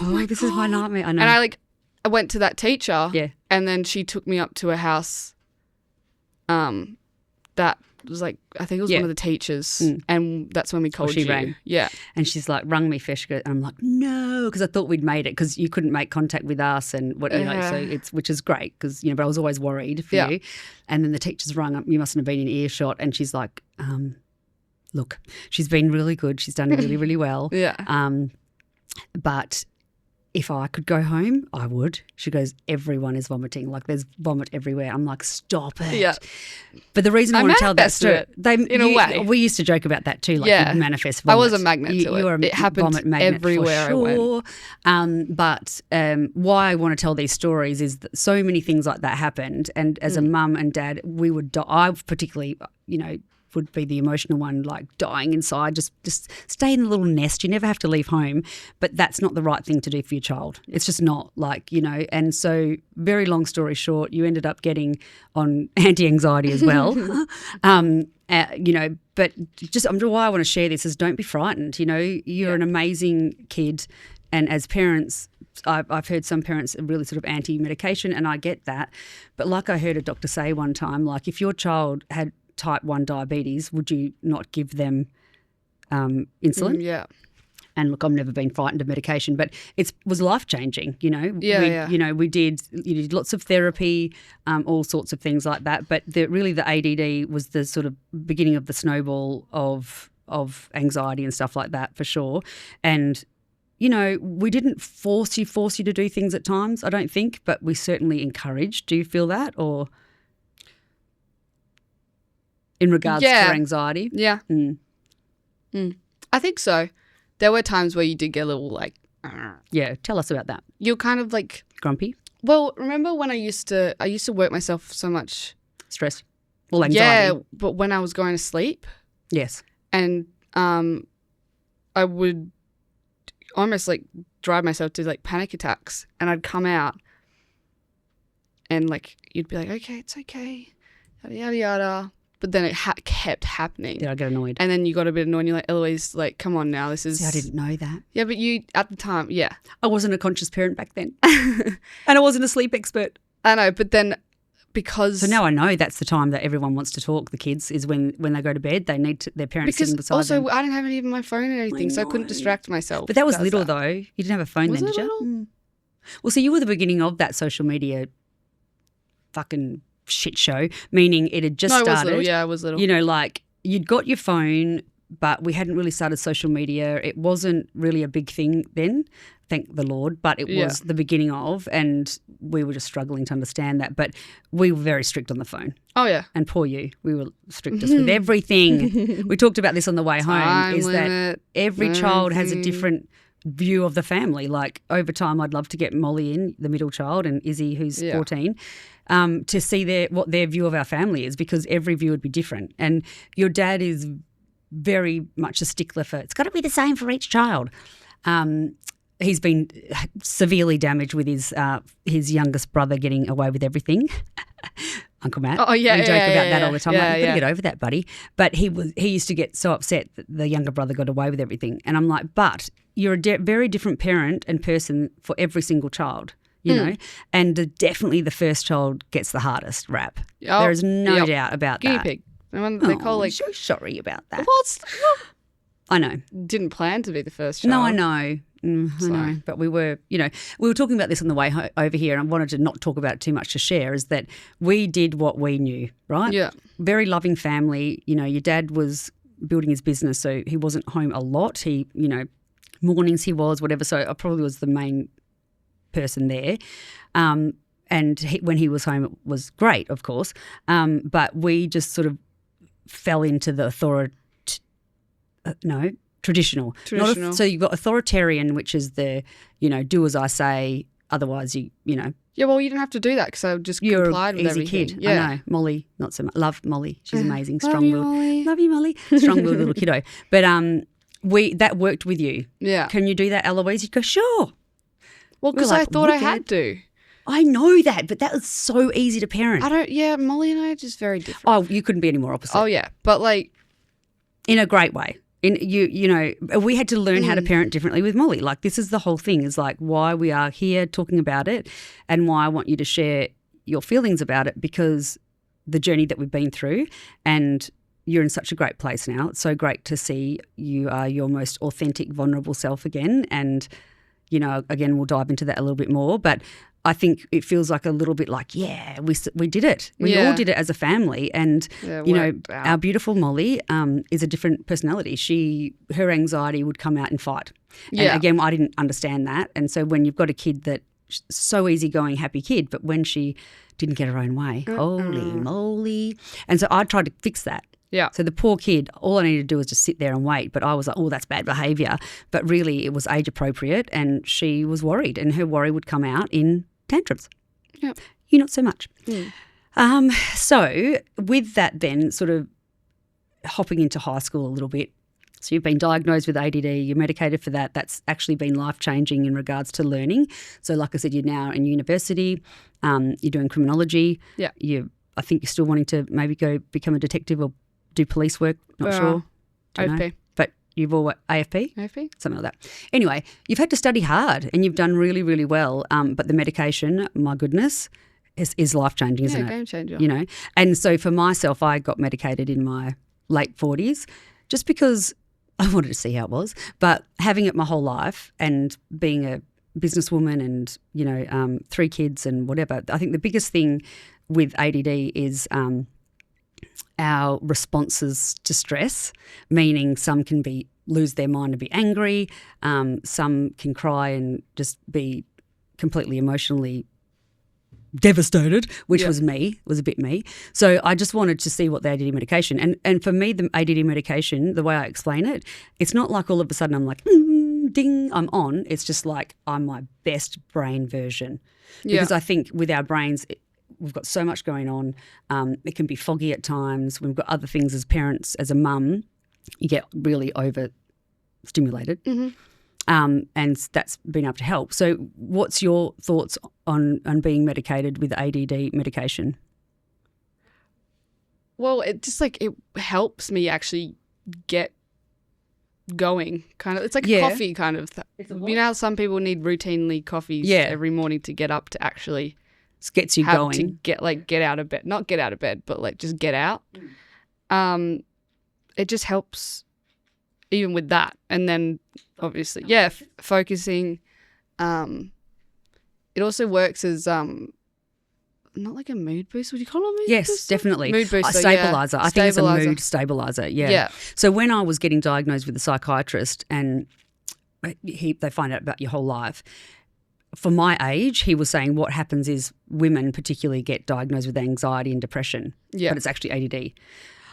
oh my this God. is my nightmare. I know. And I went to that teacher. Yeah. And then she took me up to a house that was like, I think it was one of the teachers. And that's when we called she you. rang. Yeah. And she's like, rung me first. And I'm like, no, because I thought we'd made it because you couldn't make contact with us and what, so which is great because, but I was always worried for you. And then the teacher's rung up, you mustn't have been in earshot. And she's like, look, she's been really good. She's done really, really well. But if I could go home, I would. She goes, everyone is vomiting. Like there's vomit everywhere. I'm like, stop it. Yeah. But the reason I want to tell that story, in a way. We used to joke about that too. Like you'd manifest vomit. I was a magnet to it. You were it happened vomit magnet everywhere for sure. I went. But why I want to tell these stories is that so many things like that happened. And as a mum and dad, we would die. I particularly, would be the emotional one, like dying inside, just stay in the little nest. You never have to leave home, but that's not the right thing to do for your child. It's just not, like, and so very long story short, you ended up getting on anti-anxiety as well. But just why I want to share this is don't be frightened. You're an amazing kid, and as parents, I've heard some parents are really sort of anti-medication, and I get that. But like I heard a doctor say one time, like if your child had type 1 diabetes, would you not give them insulin? Yeah. And look, I've never been frightened of medication, but it was life-changing, We did lots of therapy, all sorts of things like that. But really the ADD was the sort of beginning of the snowball of anxiety and stuff like that for sure. And we didn't force you to do things at times, I don't think, but we certainly encouraged. Do you feel that, or in regards to anxiety? Yeah. I think so. There were times where you did get a little like... Yeah, tell us about that. You're kind of like... Grumpy? Well, remember when I used to work myself so much... Stress? Well, anxiety. Yeah, but when I was going to sleep... Yes. And I would almost like drive myself to like panic attacks, and I'd come out and like you'd be like, okay, it's okay, yada, yada, yada. But then it kept happening. Yeah, I get annoyed. And then you got a bit annoyed and you're like, Eloise, like, come on now, this is... See, I didn't know that. Yeah, but you, at the time, yeah. I wasn't a conscious parent back then. And I wasn't a sleep expert. I know, but then because... So now I know that's the time that everyone wants to talk, the kids, is when they go to bed, they need their parents sitting beside them. Because also I didn't have even my phone or anything, so I couldn't distract myself. But that was little though. You didn't have a phone then, did you? Well, so you were the beginning of that social media fucking shit show, meaning it had just started. I was little. Yeah, I was little. Like you'd got your phone, but we hadn't really started social media. It wasn't really a big thing then, thank the Lord, but it was the beginning of, and we were just struggling to understand that. But we were very strict on the phone. Oh, yeah. And poor you, we were strictest with everything. We talked about this on the way home, is that every child has a different view of the family. Like over time, I'd love to get Molly in, the middle child, and Izzy, who's 14, to see what their view of our family is, because every view would be different. And your dad is very much a stickler for it's got to be the same for each child. He's been severely damaged with his youngest brother getting away with everything. Uncle Matt. Oh, yeah. We joke about that all the time. Yeah, like, you've got to get over that, buddy. But he used to get so upset that the younger brother got away with everything. And I'm like, but you're a very different parent and person for every single child, you know, and definitely the first child gets the hardest rap. Oh, there is no doubt about that. Guinea pig. They call I'm so sorry about that. Well, I know. Didn't plan to be the first child. No, I know. So. I know, but we were talking about this on the way over here, and I wanted to not talk about it too much to share, is that we did what we knew, right? Yeah. Very loving family. Your dad was building his business, so he wasn't home a lot. He, mornings he was, whatever, so I probably was the main person there. And when he was home, it was great, of course. But we just sort of fell into the traditional. So you've got authoritarian, which is the, do as I say, otherwise you know. Yeah, well, you didn't have to do that because I just complied with everything. You're an easy kid. Yeah. I know. Molly, not so much. Love Molly. She's amazing. Love you, Strong-willed. Molly. Love you, Molly. Strong-willed little kiddo. But that worked with you. Yeah. Can you do that, Eloise? You go, sure. Well, because I thought I had to. I know that, but that was so easy to parent. Molly and I are just very different. Oh, you couldn't be any more opposite. Oh, yeah. But like. In a great way. We had to learn how to parent differently with Molly. Like, this is the whole thing, is like why we are here talking about it and why I want you to share your feelings about it, because the journey that we've been through, and you're in such a great place now. It's so great to see you are your most authentic, vulnerable self again. And, again, we'll dive into that a little bit more. But I think it feels like a little bit like, yeah, we did it. We all did it as a family. And, our beautiful Molly is a different personality. Her anxiety would come out in fight. And again, I didn't understand that. And so when you've got a kid that's so easygoing, happy kid, but when she didn't get her own way, holy moly. And so I tried to fix that. Yeah. So the poor kid, all I needed to do was just sit there and wait. But I was like, oh, that's bad behaviour. But really it was age appropriate, and she was worried, and her worry would come out in tantrums. Yeah. You not so much. So with that then, sort of hopping into high school a little bit, so you've been diagnosed with ADD, you're medicated for that. That's actually been life-changing in regards to learning. So like I said, you're now in university, you're doing criminology. Yeah. I think you're still wanting to maybe go become a detective or do police work, not sure. AFP. But you've all AFP? AFP? Something like that. Anyway, you've had to study hard and you've done really, really well. But the medication, my goodness, is life-changing, isn't it? Yeah, game changer. And so for myself, I got medicated in my late 40s just because I wanted to see how it was. But having it my whole life and being a businesswoman and, 3 kids and whatever, I think the biggest thing with ADD is our responses to stress, meaning some can lose their mind and be angry, some can cry and just be completely emotionally devastated, which was a bit me. So I just wanted to see what the ADD medication, and for me the ADD medication, the way I explain it, it's not like all of a sudden I'm like, ding, I'm on. It's just like I'm my best brain version. Because I think with our brains, we've got so much going on. It can be foggy at times. We've got other things as parents, as a mum, you get really overstimulated. Mm-hmm. And that's been able to help. So what's your thoughts on being medicated with ADD medication? Well, it just it helps me actually get going, kind of. It's like a coffee kind of. You know how some people need routinely coffees every morning to get up to actually it gets you going. To get out of bed. Not get out of bed, but just get out. It just helps even with that. And then obviously, focusing. It also works as not like a mood boost. Would you call it a mood booster? Yes, definitely. Mood booster, stabilizer. I think it's a Stabilizer. mood stabilizer. Yeah. Yeah. So when I was getting diagnosed with a psychiatrist, and they find out about your whole life, for my age, he was saying what happens is women particularly get diagnosed with anxiety and depression, but it's actually ADD.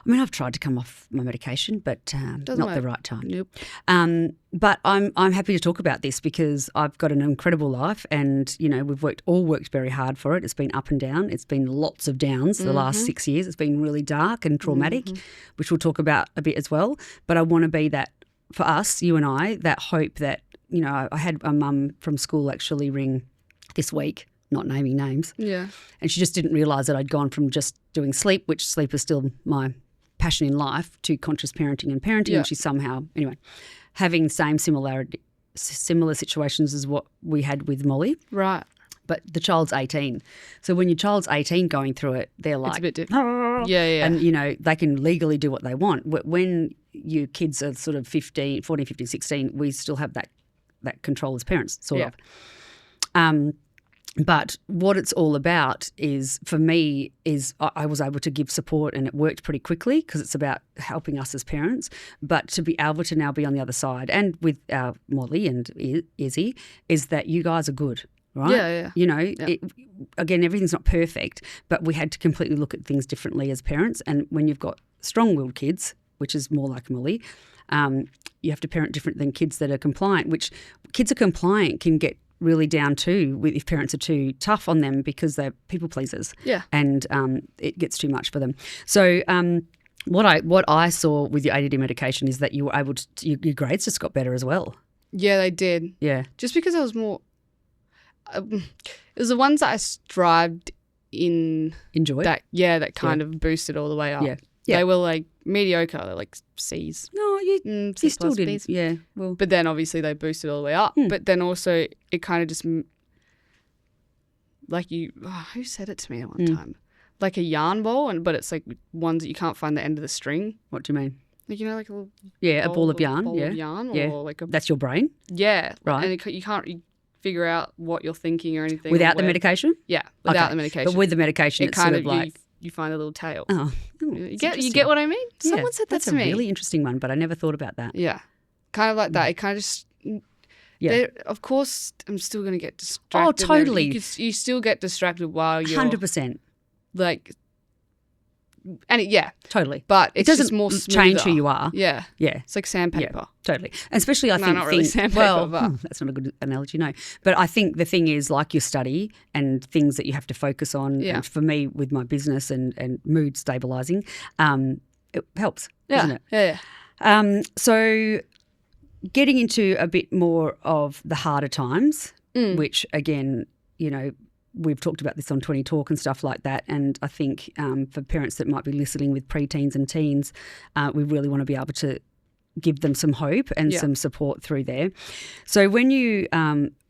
I mean, I've tried to come off my medication, but not the right time. Nope. But I'm happy to talk about this because I've got an incredible life, and we've all worked very hard for it. It's been up and down. It's been lots of downs the last 6 years. It's been really dark and traumatic, which we'll talk about a bit as well. But I want to be that for us, you and I, that hope that I had a mum from school actually ring this week, not naming names. Yeah. And she just didn't realise that I'd gone from just doing sleep, which sleep is still my passion in life, to conscious parenting and parenting. Yeah. And she's somehow, having similar situations as what we had with Molly. Right. But the child's 18. So when your child's 18 going through it, they're like, It's a bit different. "Ah." Yeah. And, they can legally do what they want. When your kids are sort of 14, 15, 16, we still have that that control as parents, sort Yeah. of. But what it's all about is, for me, is I was able to give support and it worked pretty quickly because it's about helping us as parents. But to be able to now be on the other side and with our Molly and Izzy is that you guys are good, right? Yeah. You know, again, everything's not perfect, but we had to completely look at things differently as parents. And when you've got strong-willed kids, which is more like Molly, you have to parent different than kids that are compliant, which kids are compliant can get really down too if parents are too tough on them because they're people pleasers. Yeah. And it gets too much for them. So what I saw with your ADD medication is that you were able to your grades just got better as well. Yeah, they did. Yeah. Just because I was more it was the ones that I strived in Enjoy. that kind of boosted all the way up. Yeah. Yeah. They were like mediocre, they're like C's. No, you C still plus, did. B's. Yeah. Well, But then obviously they boosted all the way up. But then also it kind of just like who said it to me at one time? Like a yarn ball, but it's like ones that you can't find the end of the string. what do you mean? Like, you know, like a little Yeah, a ball of yarn. ball Yeah. of yarn Yeah. or like a That's your brain right. And you can't figure out what you're thinking or anything without the where- medication. Yeah, without Okay. the medication. But with the medication, it it's kind sort of like you find a little tail. oh, You get what I mean? Yeah, Someone said that that's to a me. really interesting one, but I never thought about that. Yeah, kind of like that. It kind of just. Yeah. Of course, I'm still going to get distracted. and totally. You still get distracted while you're 100%. like, and Totally. but It it's doesn't just more change who smoother. you are. Yeah, Yeah. it's like sandpaper. Totally. And especially I No, think not really sandpaper, well, but- that's not a good analogy, no. But I think the thing is like your study and things that you have to focus on. Yeah. And for me with my business and mood stabilizing, it helps, doesn't it? Yeah. So getting into a bit more of the harder times, which again, you know, we've talked about this on 20 Talk and stuff like that. And I think for parents that might be listening with preteens and teens, we really want to be able to give them some hope and some support through there. So when you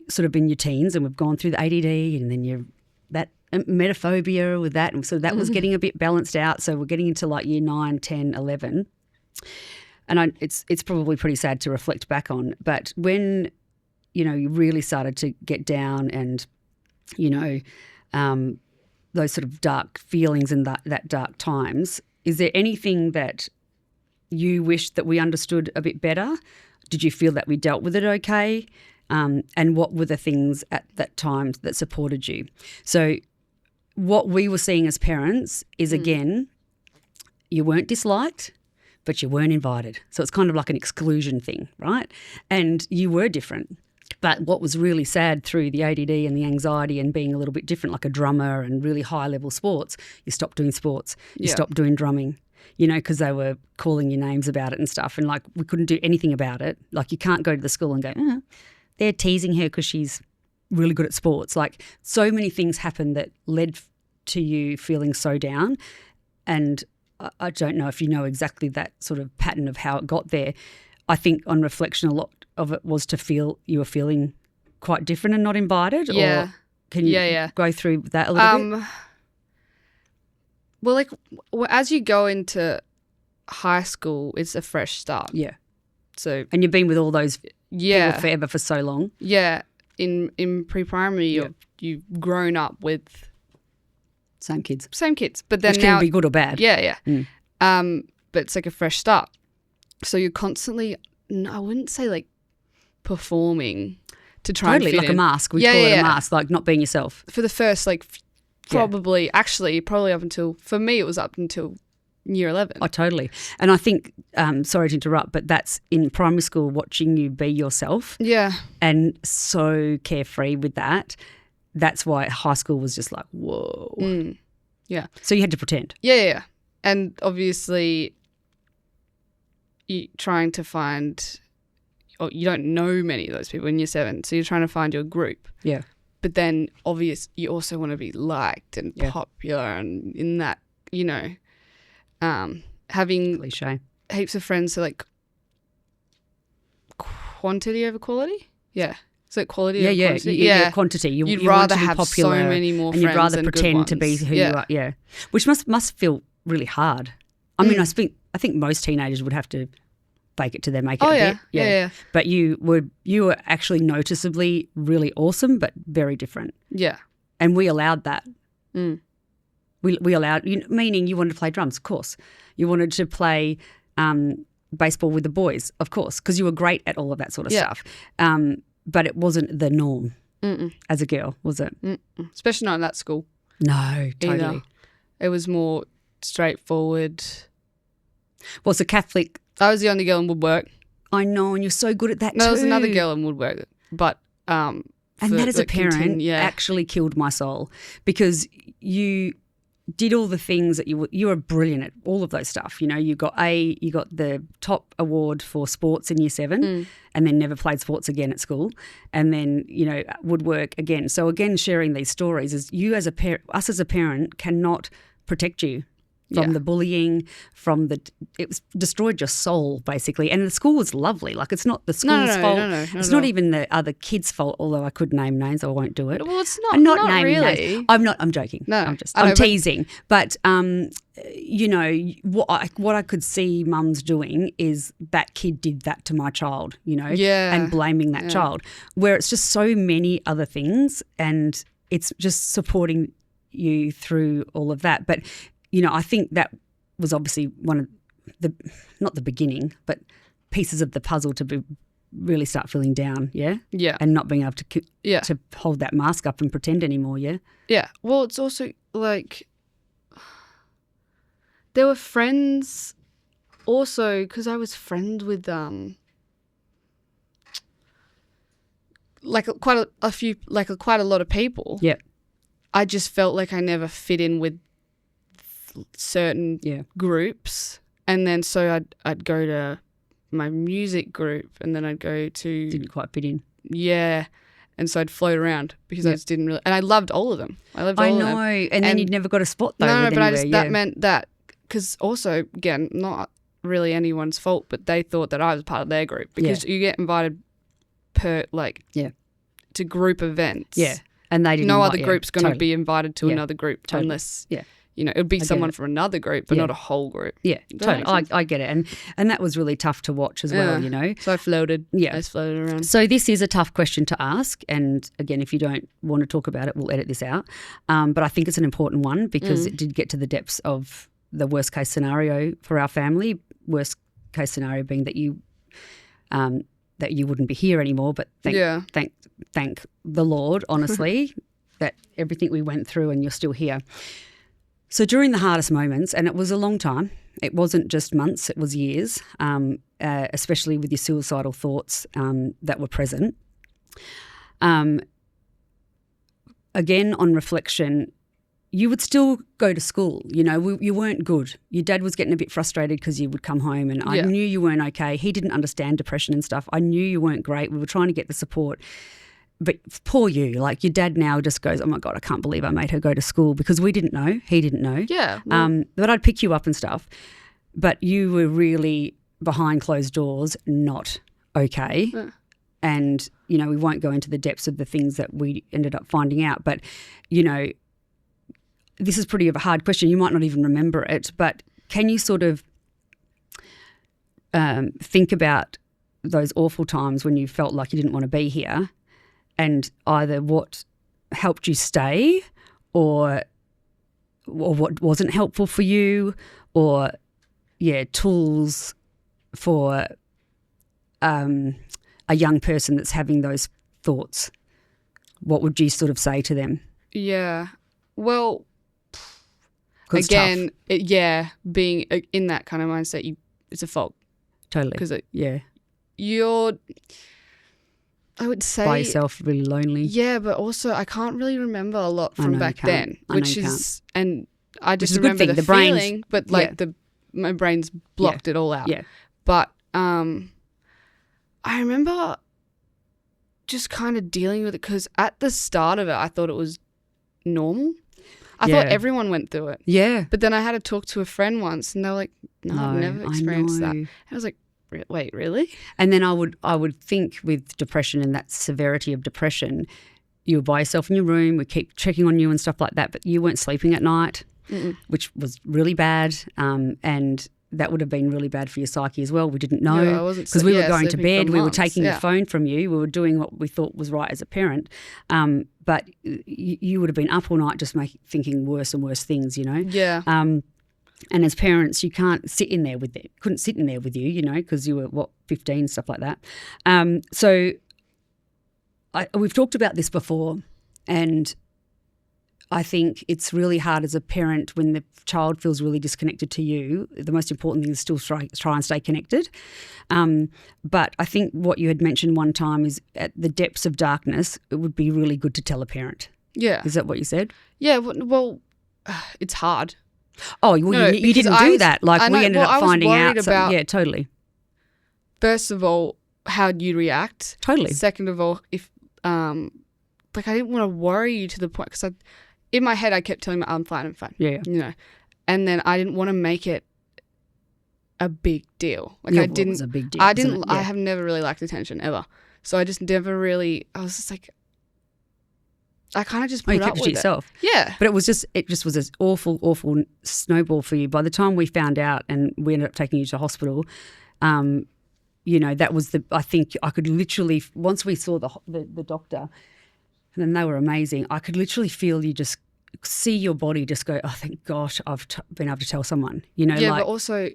sort of in your teens and we've gone through the ADD and then you're that emetophobia with that, and so that was getting a bit balanced out. So we're getting into like year 9, 10, 11. And it's probably pretty sad to reflect back on. But when, you know, you really started to get down and, you know, those sort of dark feelings and that dark times, is there anything that you wish that we understood a bit better? Did you feel that we dealt with it okay? And what were the things at that time that supported you? So what we were seeing as parents is, again, you weren't disliked, but you weren't invited. So it's kind of like an exclusion thing, right? And you were different. But what was really sad through the ADD and the anxiety and being a little bit different, like a drummer and really high-level sports, you stopped doing sports. You stopped doing drumming, you know, because they were calling you names about it and stuff. And, like, we couldn't do anything about it. Like, you can't go to the school and go, they're teasing her because she's really good at sports. Like, so many things happened that led to you feeling so down. And I don't know if you know exactly that sort of pattern of how it got there. I think on reflection, a lot of it was to feel you were feeling quite different and not invited. Yeah. Or can you go through that a little bit? Well, like as you go into high school, it's a fresh start. Yeah. So and you've been with all those people forever for so long. Yeah. In pre-primary, you've grown up with same kids, but then which now can be good or bad. Yeah. But it's like a fresh start. So you're constantly, I wouldn't say like performing to try and fit like in. a mask. We call it a mask, like not being yourself. For the first probably up until, for me it was up until year 11. Oh, totally. And I think, sorry to interrupt, but that's in primary school, watching you be yourself. Yeah. And so carefree with that. That's why high school was just like, whoa. Yeah. So you had to pretend. Yeah. And obviously you trying to find, or you don't know many of those people in year 7, so you're trying to find your group. Yeah. But then you also want to be liked and popular, and in that, you know, having cliche heaps of friends, so like quantity over quality. Yeah. So quality over quantity. Yeah, quantity. You'd you rather want to be have popular, so many more and friends you'd rather than good pretend to be ones. who you are. Yeah. Which must feel really hard. I mean, I think most teenagers would have to fake it to them, make it a bit. Yeah. But you were actually noticeably really awesome, but very different. Yeah. And we allowed that. Mm. We allowed, meaning you wanted to play drums, of course. You wanted to play baseball with the boys, of course, because you were great at all of that sort of stuff. But it wasn't the norm as a girl, was it? Especially not in that school. No, totally. Either. It was more straightforward. Well, it's a Catholic. I was the only girl in woodwork. I know, and you're so good at that too. No, there was another girl in woodwork, but and that as a parent actually killed my soul, because you did all the things that you were brilliant at, all of those stuff. You got the top award for sports in year 7 and then never played sports again at school, and then woodwork again. So again, sharing these stories is us as a parent cannot protect you from the bullying, it was destroyed your soul basically. And the school was lovely. Like, it's not the school's fault. No, it's not even the other kids' fault, although I could name names. I won't do it. Well, it's not. I'm not naming really. Names. I'm joking. No, I'm teasing. But what I could see mums doing is that kid did that to my child, and blaming that child, where it's just so many other things, and it's just supporting you through all of that. But I think that was obviously one of not the beginning, but pieces of the puzzle to really start feeling down, yeah? And not being able to hold that mask up and pretend anymore, yeah? Yeah. Well, it's also like there were friends also, because I was friends with quite a lot of people. Yeah. I just felt like I never fit in with certain groups, and then so I'd go to my music group, and then I'd go to didn't quite fit in, and so I'd float around because I just didn't really, and I loved all of them. I know, and then you'd never got a spot though. No, but anywhere, that meant that, because also again, not really anyone's fault, but they thought that I was part of their group, because you get invited to group events, and they didn't. No other group's going to be invited to another group unless it would be someone from another group, but not a whole group. Yeah, totally. I get it. And that was really tough to watch as well, So I floated. Yeah. I just floated around. So this is a tough question to ask. And again, if you don't want to talk about it, we'll edit this out. But I think it's an important one, because it did get to the depths of the worst case scenario for our family. Worst case scenario being that you wouldn't be here anymore. But thank the Lord, honestly, that everything we went through and you're still here. So during the hardest moments, and it was a long time, it wasn't just months, it was years, especially with your suicidal thoughts that were present. Again, on reflection, you would still go to school. You weren't good. Your dad was getting a bit frustrated because you would come home, and I knew you weren't okay. He didn't understand depression and stuff. I knew you weren't great. We were trying to get the support. But poor you, like your dad now just goes, oh my God, I can't believe I made her go to school, because we didn't know, he didn't know. Yeah. Well. But I'd pick you up and stuff. But you were really behind closed doors, not okay. Yeah. And, we won't go into the depths of the things that we ended up finding out. But, this is pretty of a hard question. You might not even remember it, but can you sort of think about those awful times when you felt like you didn't want to be here, and either what helped you stay or what wasn't helpful for you, or, tools for a young person that's having those thoughts? What would you sort of say to them? Yeah. Well, again, being in that kind of mindset, it's a fault. Totally. Because you're... I would say by yourself, really lonely. Yeah, but also I can't really remember a lot from back then, which is, and I just remember the feeling, but my brain's blocked it all out. Yeah. But I remember just kind of dealing with it, because at the start of it, I thought it was normal. I thought everyone went through it. Yeah. But then I had to talk to a friend once, and they're like, "No, I've never experienced that." And I was like, wait, really? And then I would think with depression and that severity of depression, you were by yourself in your room, we keep checking on you and stuff like that, but you weren't sleeping at night, which was really bad. And that would have been really bad for your psyche as well. We didn't know Yeah, I wasn't because we were yeah, going to sleeping bed. for We were months, taking yeah. the phone from you. We were doing what we thought was right as a parent. But you would have been up all night just thinking worse and worse things, you know. Yeah. And as parents, you can't sit in there with them. Couldn't sit in there with you, you know, because you were 15, stuff like that. So we've talked about this before, and I think it's really hard as a parent when the child feels really disconnected to you. The most important thing is still try and stay connected. But I think what you had mentioned one time is at the depths of darkness, it would be really good to tell a parent. Yeah. Is that what you said? Yeah. Well, it's hard. Oh, well, No, you didn't do that. Like I know, we ended well, up finding I was worried out. about, Yeah, totally. First of all, how'd you react? Totally. Second of all, if like I didn't want to worry you to the point because in my head I kept telling I'm fine. Yeah. You know, and then I didn't want to make it a big deal. Like Yeah, I well, didn't. it was a big deal, I wasn't didn't. it? Yeah. I have never really liked attention ever. So I just never really. I was just like. I kind of just put you up kept it with to yourself. Yeah. But it just was this awful, awful snowball for you. By the time we found out and we ended up taking you to hospital, you know, that was I think I could literally, once we saw the doctor, and then they were amazing, I could literally feel you just see your body just go, oh, thank gosh, I've been able to tell someone, you know. Yeah, like, but also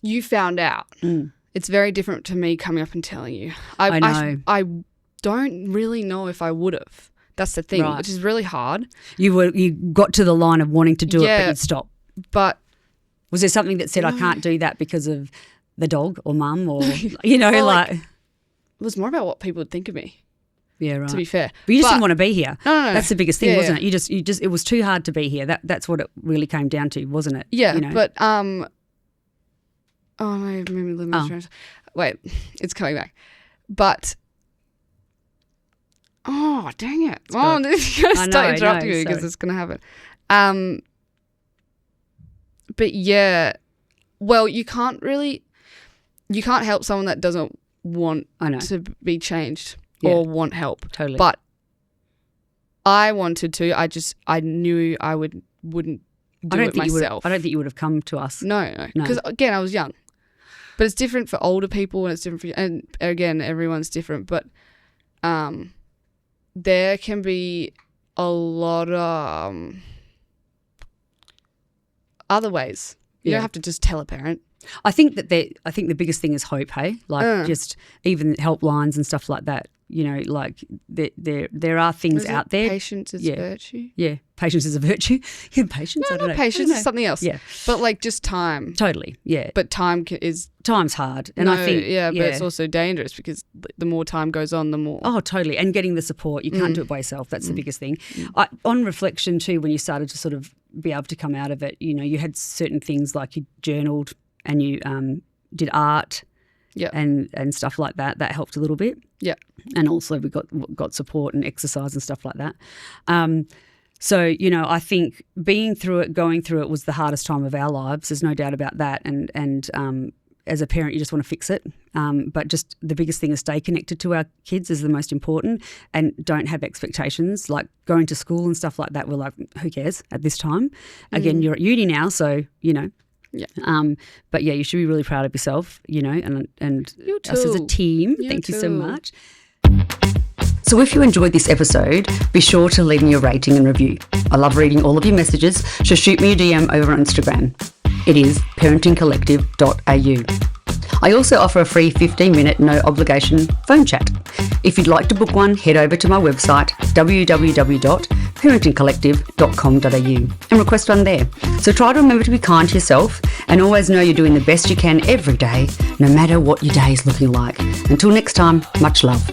you found out. It's very different to me coming up and telling you. I know. I don't really know if I would have. That's the thing, Right. which is really hard. you got to the line of wanting to do it, but Yeah. you'd stop. But Was there something that said, I can't do that because of the dog or mum or, you know, Well, like, it was more about what people would think of me, yeah, right. to be fair. But you just didn't want to be here. No. That's the biggest thing, Yeah, wasn't yeah. it? You just, it was too hard to be here. That's what it really came down to, wasn't it? Yeah, You know? but oh, maybe lose my train. Wait, it's coming back. But oh, dang it! Oh, you gotta I know, start interrupting me sorry. because it's gonna happen. But yeah, well, you can't help someone that doesn't want I know. to be changed Yeah. or want help. Totally. But I wanted to. I knew I wouldn't do it myself. I don't think you would have come to us. No. Because again, I was young. But it's different for older people and it's different for, and again, everyone's different. But there can be a lot of other ways. You don't have to just tell a parent. I think the biggest thing is hope, hey? Like just even helplines and stuff like that. You know, like there are things out there. Patience is virtue. Yeah, patience is a virtue. Yeah, patience. I don't know. Patience is something else. Yeah, but like just time. totally. Yeah, But time is time's hard, and I think but it's also dangerous because the more time goes on, the more. Oh, totally. And getting the support. You can't do it by yourself. That's the biggest thing. On reflection too, when you started to sort of be able to come out of it, you know, you had certain things like you journaled and you did art and stuff like that. That helped a little bit. Yeah. And also we got support and exercise and stuff like that. So, you know, I think going through it was the hardest time of our lives. There's no doubt about that. And as a parent, you just want to fix it. But just the biggest thing is stay connected to our kids is the most important, and don't have expectations. Like going to school and stuff like that, we're like, who cares at this time? Again, you're at uni now, so, you know. Yeah. But yeah, you should be really proud of yourself, you know, and You us as a too. team. You Thank you so too. much. So if you enjoyed this episode, be sure to leave me a rating and review. I love reading all of your messages, so shoot me a DM over on Instagram. It is parentingcollective.au. I also offer a free 15-minute no-obligation phone chat. If you'd like to book one, head over to my website, www.parentingcollective.com.au, and request one there. So try to remember to be kind to yourself and always know you're doing the best you can every day, no matter what your day is looking like. Until next time, much love.